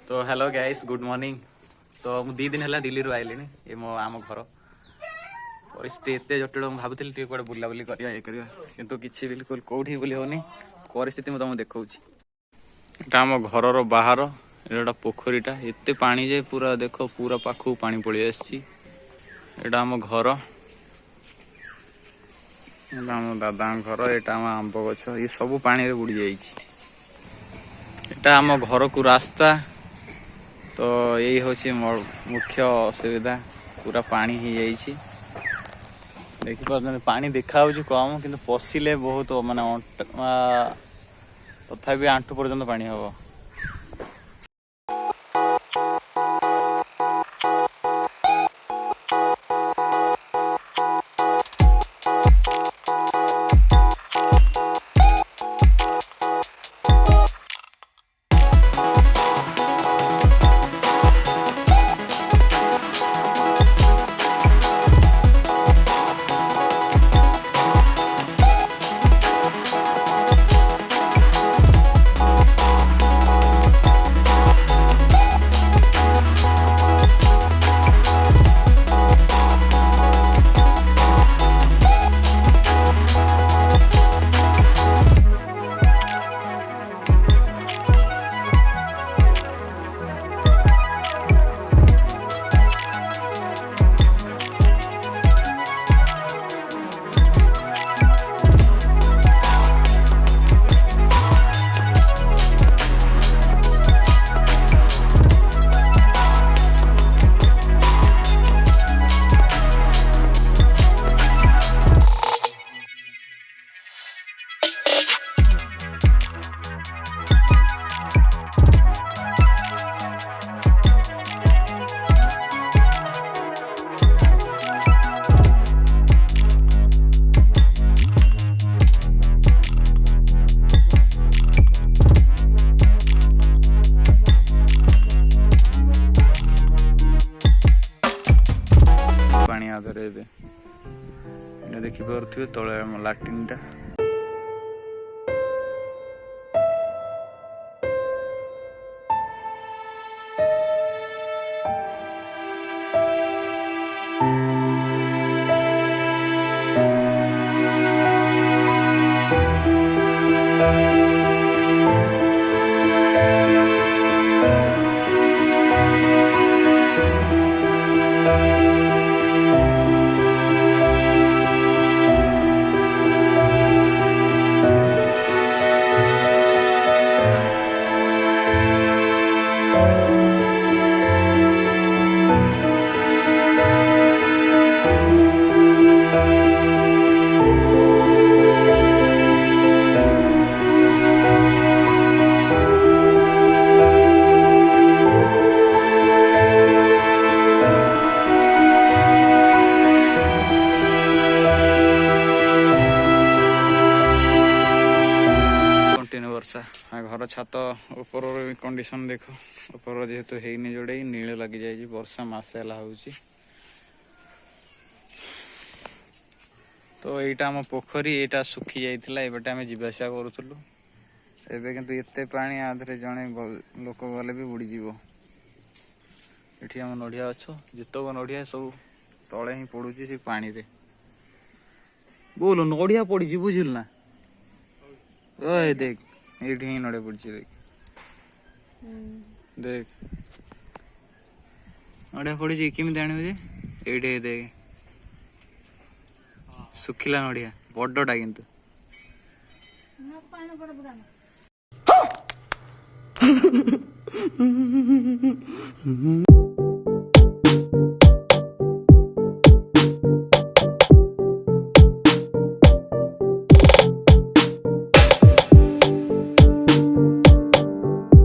तो hello guys, good morning. तो मु 2 दिन है दिल्ली रू आइली ये मो आम घर परिस्थिति एत जटिल भावुली कड़े बुलाबुली किंतु किसी बिल्कुल कौटी बुली होनी परिस्थिति मुझे तुमको देखा आम घर बाहर एटा पोखरीटा एत पानी जे पूरा देख पूरा पाखु पानी पड़ी आम घर आम दादा घर एटा आम आंब गछ ये सब पानी बुड़ी जाइए आम घर को रास्ता। तो यही हूँ मुख्य असुविधा पूरा पानी ही जाइए देखिए पानी देखा कम किंतु पशिले बहुत माने तथापि आंठू पर्यंत पानी हम। पानी आधार देखिपे तले लाट्रिन टा घर छात ऊपर कंडीशन देख ऊपर जेहेतु है जोड़े नील लगी जाए वर्षा मसे हूँ। तो यहाँ आम पोखरी यहाँ सुखी जाइए एबटे आम जावासिया करूँ एबे किंतु एते पानी आधे जड़े लोक गले भी बुड़ीज ये आम नड़िया गछ जितक नड़िया सब तले ही पड़ू से पानी रे बोलो नड़िया पड़ी बुझल ना ओए देख ये ही नड़े पड़ी देख देख नड़िया पड़ी केमी आने ये देख सुखिला नड़िया बड़टा किंतु